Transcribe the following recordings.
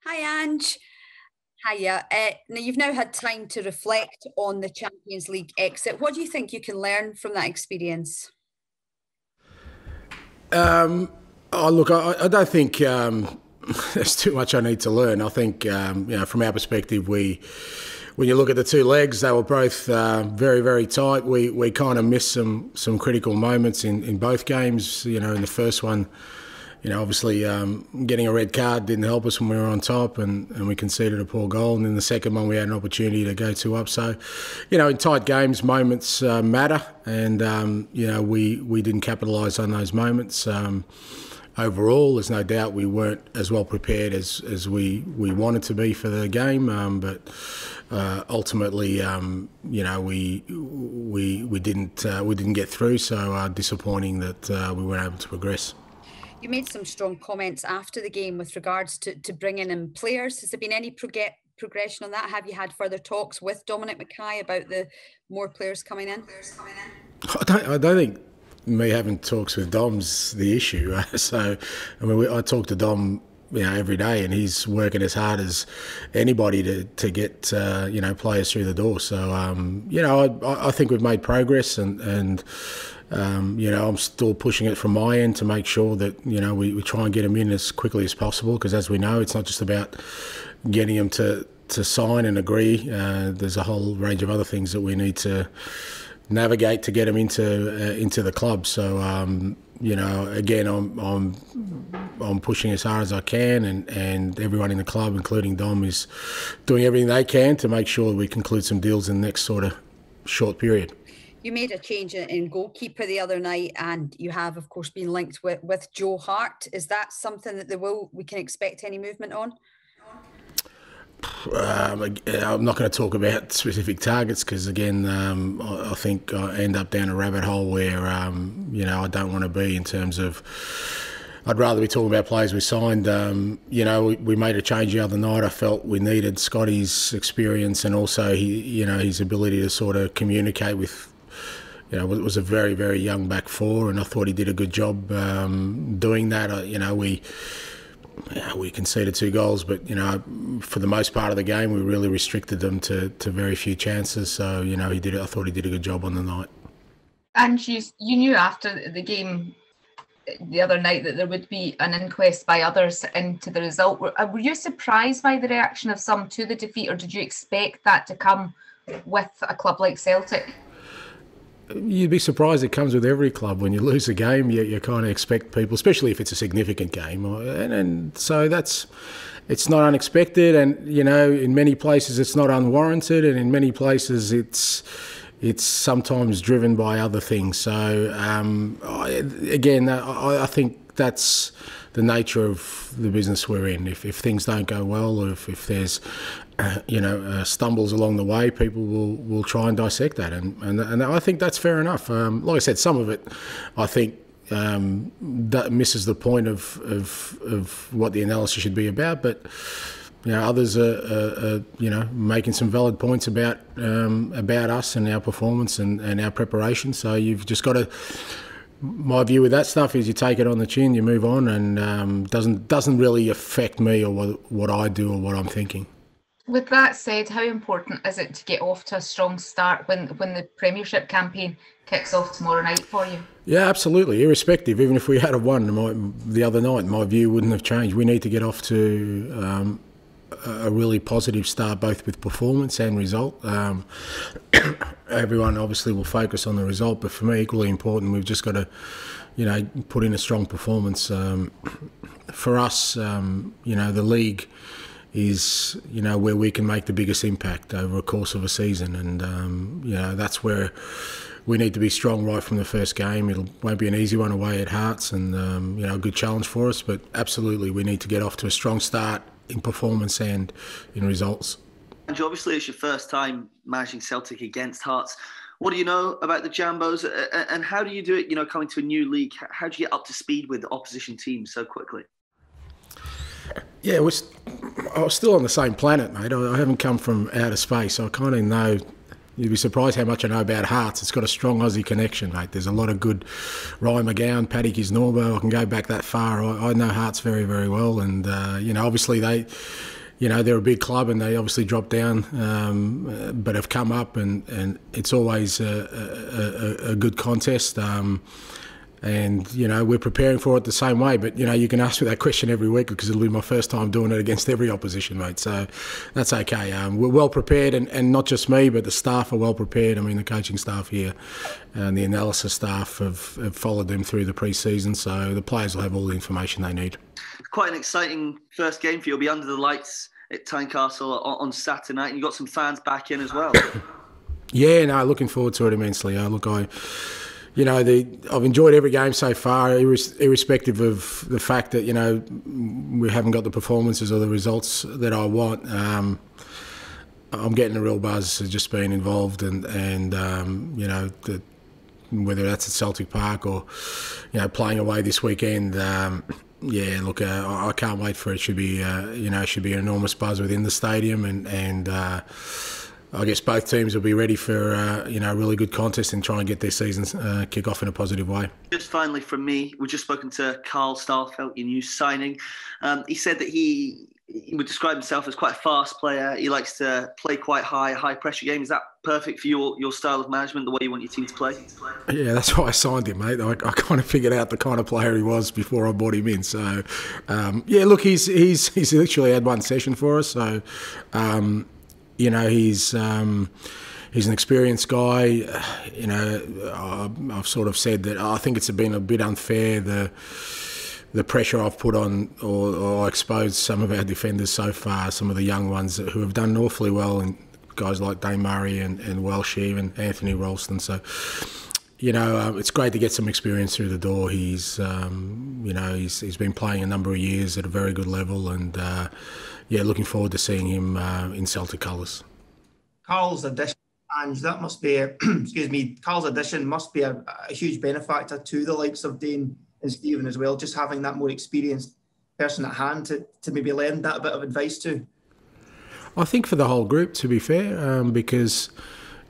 Hi, Ange. Hiya. Now, you've now had time to reflect on the Champions League exit. What do you think you can learn from that experience? Oh, look, I don't think there's too much I need to learn. I think, from our perspective, when you look at the two legs, they were both very, very tight. We kind of missed some critical moments in both games. In the first one, obviously getting a red card didn't help us when we were on top, and we conceded a poor goal. And in the second one, we had an opportunity to go two up. So, in tight games, moments matter, and we didn't capitalise on those moments. Overall, there's no doubt we weren't as well prepared as we wanted to be for the game, but ultimately, we didn't get through. So disappointing that we weren't able to progress. You made some strong comments after the game with regards to bringing in players. Has there been any progression on that? Have you had further talks with Dominic Mackay about the more players coming in? I don't think me having talks with Dom's the issue. So, I talk to Dom, every day, and he's working as hard as anybody to get players through the door. So, I think we've made progress, and I'm still pushing it from my end to make sure that we try and get them in as quickly as possible. Because as we know, it's not just about getting them to sign and agree. There's a whole range of other things that we need to navigate to get them into the club. So again, I'm pushing as hard as I can, and everyone in the club, including Dom, is doing everything they can to make sure we conclude some deals in the next sort of short period. You made a change in goalkeeper the other night, and you have, of course, been linked with Joe Hart. Is that something that we can expect any movement on? I'm not going to talk about specific targets because, again, I think I end up down a rabbit hole where, I don't want to be in terms of. I'd rather be talking about players we signed. We made a change the other night. I felt we needed Scotty's experience and also his ability to sort of communicate with. It was a very, very young back four, and I thought he did a good job doing that. We conceded two goals, but for the most part of the game, we really restricted them to very few chances. So he did. I thought he did a good job on the night. And you knew after the game the other night that there would be an inquest by others into the result. Were you surprised by the reaction of some to the defeat, or did you expect that to come with a club like Celtic? You'd be surprised. It comes with every club. When you lose a game, you kind of expect people, especially if it's a significant game, and so it's not unexpected. And in many places it's not unwarranted, and in many places it's sometimes driven by other things. So I think that's the nature of the business we're in. If things don't go well, or if there's stumbles along the way, people will try and dissect that, and I think that's fair enough. Like I said, some of it, I think, that misses the point of what the analysis should be about. But others are making some valid points about us and our performance and our preparation. So you've just got to. My view with that stuff is you take it on the chin, you move on, and doesn't really affect me or what I do or what I'm thinking. With that said, how important is it to get off to a strong start when the Premiership campaign kicks off tomorrow night for you? Yeah, absolutely. Irrespective, even if we had won the other night, my view wouldn't have changed. We need to get off to a really positive start, both with performance and result. Everyone obviously will focus on the result, but for me, equally important, we've just got to, put in a strong performance. For us, the league is where we can make the biggest impact over a course of a season, and that's where we need to be strong right from the first game. It won't be an easy one away at Hearts, and a good challenge for us, but absolutely we need to get off to a strong start in performance and in results. And obviously it's your first time managing Celtic against Hearts. What do you know about the Jambos, and how do you do it, coming to a new league? How do you get up to speed with the opposition teams so quickly? Yeah, I was still on the same planet, mate. I haven't come from outer space. I kind of know You'd be surprised how much I know about Hearts. It's got a strong Aussie connection, mate. There's a lot of good Ryan McGowan, Paddy Kisnorbo. I can go back that far. I know Hearts very, very well. And, obviously they're a big club and they obviously dropped down, but have come up and it's always a good contest. And, we're preparing for it the same way. But, you can ask me that question every week because it'll be my first time doing it against every opposition, mate. So that's okay. We're well prepared, and not just me, but the staff are well prepared. I mean, the coaching staff here and the analysis staff have followed them through the pre-season. So the players will have all the information they need. Quite an exciting first game for you. You'll be under the lights at Tynecastle on Saturday night, and you've got some fans back in as well. Yeah, no, looking forward to it immensely. I've enjoyed every game so far, irrespective of the fact that, we haven't got the performances or the results that I want. I'm getting a real buzz of just being involved and whether that's at Celtic Park or, playing away this weekend. I can't wait for it. It should be, should be an enormous buzz within the stadium and I guess both teams will be ready for a really good contest and try and get their seasons kick off in a positive way. Just finally from me, we've just spoken to Carl Starfelt, your new signing. He said that he would describe himself as quite a fast player. He likes to play quite high pressure game. Is that perfect for your style of management, the way you want your team to play? Yeah, that's why I signed him, mate. I kind of figured out the kind of player he was before I brought him in. So, he's literally had one session for us. So, he's an experienced guy. I've sort of said that I think it's been a bit unfair, the pressure I've put on or exposed some of our defenders so far, some of the young ones who have done awfully well, and guys like Dane Murray and Welsh and Anthony Ralston. So, it's great to get some experience through the door. He's been playing a number of years at a very good level, and looking forward to seeing him in Celtic colours. Carl's addition, and that must be Carl's addition must be a huge benefactor to the likes of Dane and Stephen as well. Just having that more experienced person at hand to maybe lend that bit of advice to. I think for the whole group, to be fair, because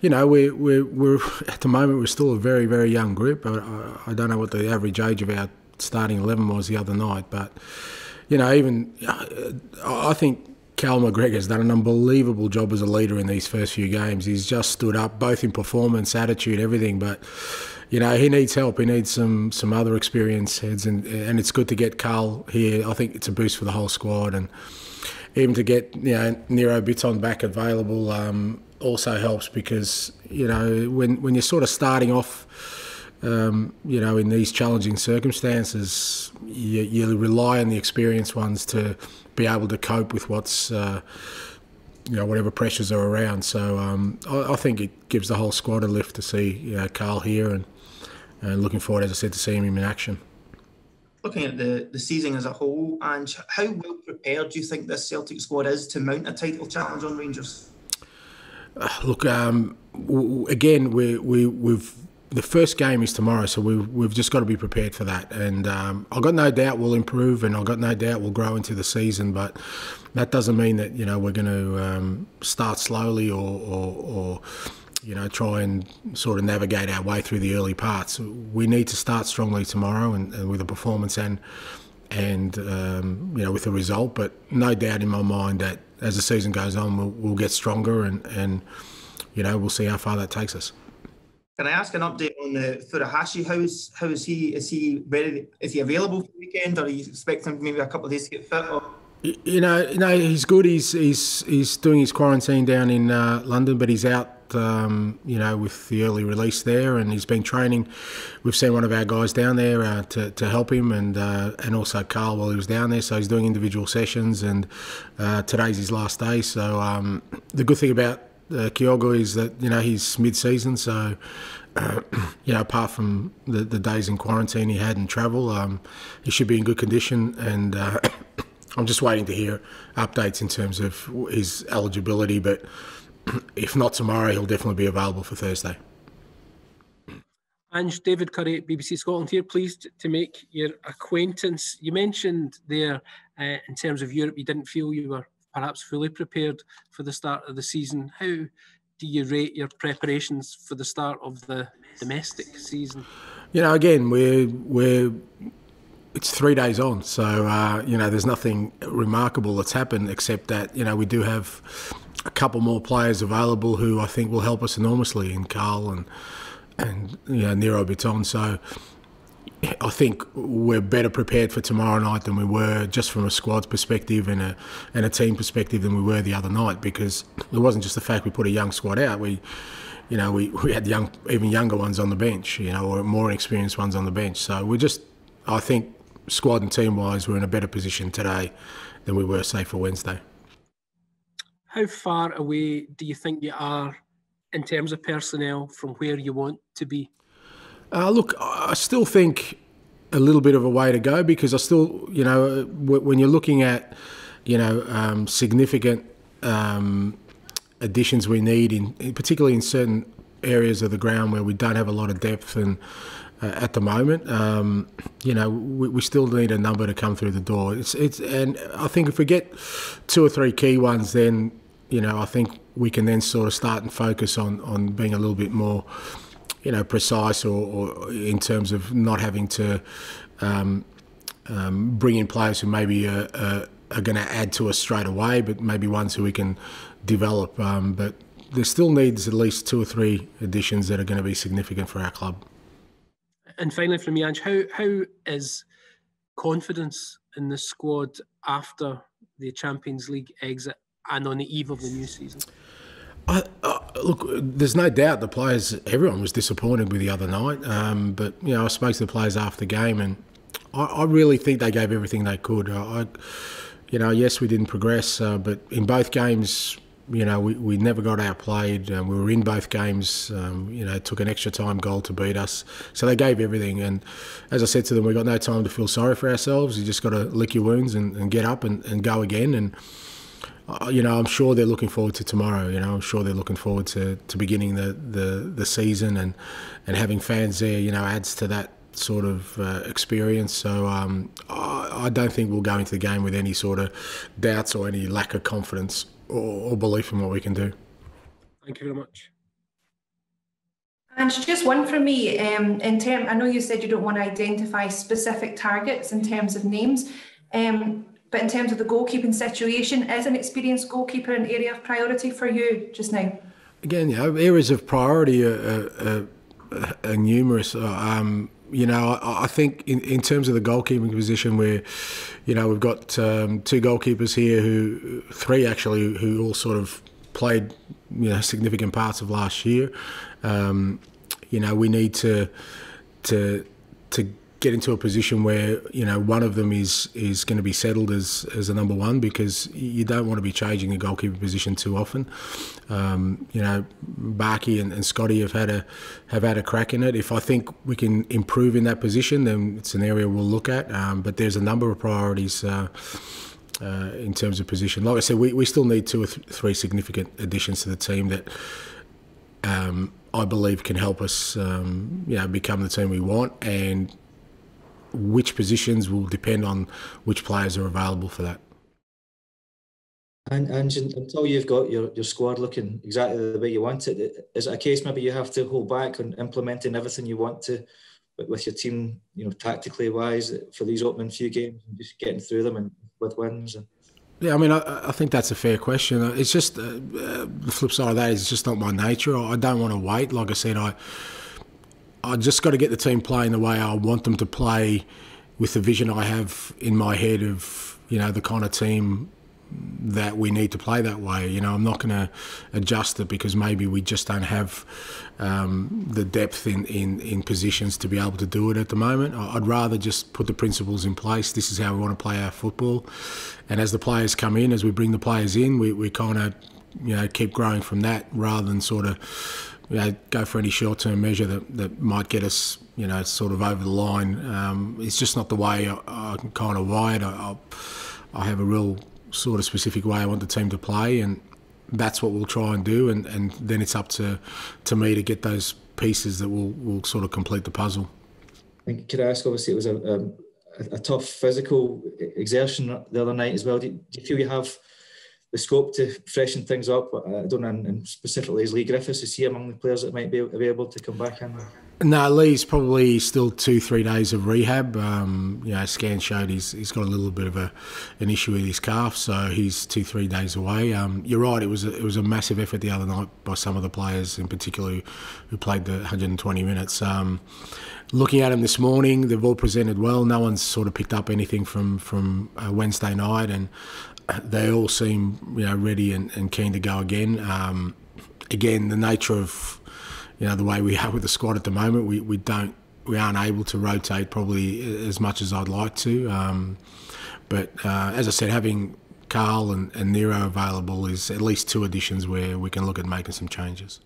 we're at the moment we're still a very, very young group. I don't know what the average age of our starting 11 was the other night, but I think Cal McGregor has done an unbelievable job as a leader in these first few games. He's just stood up, both in performance, attitude, everything. But he needs help. He needs some other experienced heads, and it's good to get Carl here. I think it's a boost for the whole squad, and even to get Nero Bitton back available also helps, because when you're sort of starting off. In these challenging circumstances, you rely on the experienced ones to be able to cope with what's, whatever pressures are around. So I think it gives the whole squad a lift to see Carl here, and looking forward, as I said, to seeing him in action. Looking at the season as a whole, and how well prepared do you think this Celtic squad is to mount a title challenge on Rangers? Again, we've. The first game is tomorrow, so we've just got to be prepared for that. And I've got no doubt we'll improve, and I've got no doubt we'll grow into the season. But that doesn't mean that we're going to start slowly or try and sort of navigate our way through the early parts. We need to start strongly tomorrow, and with a performance and with a result. But no doubt in my mind that as the season goes on, we'll get stronger, and we'll see how far that takes us. Can I ask an update on Furuhashi? How is he? Is he ready? Is he available for the weekend, or are you expecting maybe a couple of days to get fit? Or? He's good. He's doing his quarantine down in London, but he's out. With the early release there, and he's been training. We've seen one of our guys down there to help him, and also Carl while he was down there. So he's doing individual sessions, and today's his last day. So the good thing about Kyogo is that he's mid-season, so apart from the days in quarantine he had and travel, he should be in good condition, and I'm just waiting to hear updates in terms of his eligibility, but if not tomorrow, he'll definitely be available for Thursday. Ange, David Curry at BBC Scotland here, pleased to make your acquaintance. You mentioned there in terms of Europe, you didn't feel you were perhaps fully prepared for the start of the season. How do you rate your preparations for the start of the domestic season? You know, again, it's 3 days on, so you know, there's nothing remarkable that's happened except that, you know, we do have a couple more players available who I think will help us enormously in Carl and you know, Nero Biton. So I think we're better prepared for tomorrow night than we were, just from a squad's perspective and a team perspective, than we were the other night, because it wasn't just the fact we put a young squad out. We had even younger ones on the bench, you know, or more experienced ones on the bench. So I think squad and team wise, we're in a better position today than we were, say, for Wednesday. How far away do you think you are in terms of personnel from where you want to be? Look, I still think a little bit of a way to go, because I still, you know, when you're looking at, you know, significant additions we need, particularly in certain areas of the ground where we don't have a lot of depth, and at the moment, you know, we still need a number to come through the door. And I think if we get 2 or 3 key ones, then, you know, I think we can then sort of start and focus on being a little bit more, you know, precise, or in terms of not having to bring in players who maybe are going to add to us straight away, but maybe ones who we can develop. But there still needs at least 2 or 3 additions that are going to be significant for our club. And finally, from me, Ange, how is confidence in the squad after the Champions League exit and on the eve of the new season? Look, there's no doubt the players, everyone was disappointed with the other night. But, you know, I spoke to the players after the game, and I really think they gave everything they could. You know, yes, we didn't progress, but in both games, you know, we never got outplayed. We were in both games. You know, it took an extra time goal to beat us. So they gave everything. And as I said to them, we've got no time to feel sorry for ourselves. You just got to lick your wounds and get up and go again. And, you know, I'm sure they're looking forward to tomorrow. You know, I'm sure they're looking forward to beginning the season, and having fans there, you know, adds to that sort of experience. So I don't think we'll go into the game with any sort of doubts or any lack of confidence or belief in what we can do. Thank you very much. And just one for me, I know you said you don't want to identify specific targets in terms of names, but in terms of the goalkeeping situation, is an experienced goalkeeper an area of priority for you just now? Again, you know, areas of priority are numerous. You know, I think in terms of the goalkeeping position, where, you know, we've got 2 goalkeepers here, 3 actually, who all sort of played, you know, significant parts of last year. You know, we need to get into a position where, you know, one of them is going to be settled as a number 1, because you don't want to be changing the goalkeeper position too often. You know, Barkey and Scotty have had a crack in it. If I think we can improve in that position, then it's an area we'll look at. But there's a number of priorities in terms of position. Like I said, we still need 2 or 3 significant additions to the team that I believe can help us, you know, become the team we want. And which positions will depend on which players are available for that. And until you've got your squad looking exactly the way you want it, is it a case maybe you have to hold back on implementing everything you want to with your team, you know, tactically wise, for these opening few games, and just getting through them and with wins? Yeah, I mean, I think that's a fair question. It's just the flip side of that is it's just not my nature. I don't want to wait. Like I said, I just got to get the team playing the way I want them to play, with the vision I have in my head of, you know, the kind of team that we need to play that way. You know, I'm not going to adjust it because maybe we just don't have the depth in positions to be able to do it at the moment. I'd rather just put the principles in place. This is how we want to play our football. And as the players come in, as we bring the players in, we kind of, you know, keep growing from that, rather than sort of, you know, go for any short-term measure that might get us, you know, sort of over the line. It's just not the way I'm kind of wired. I have a real sort of specific way I want the team to play, and that's what we'll try and do. And then it's up to me to get those pieces that will sort of complete the puzzle. And could I ask, obviously it was a tough physical exertion the other night as well. Do you feel you have the scope to freshen things up? I don't know, and specifically is Lee Griffiths, is he among the players that might be able to come back in? No, Lee's probably still 2-3 days of rehab. Scan showed he's got a little bit of an issue with his calf, so he's 2-3 days away. You're right, it was a massive effort the other night by some of the players, in particular who played the 120 minutes. Looking at them this morning, they've all presented well. No one's sort of picked up anything from Wednesday night, and they all seem ready and keen to go again. Again, the nature of the way we are with the squad at the moment, we aren't able to rotate probably as much as I'd like to. But as I said, having Carl and Nero available is at least 2 additions where we can look at making some changes.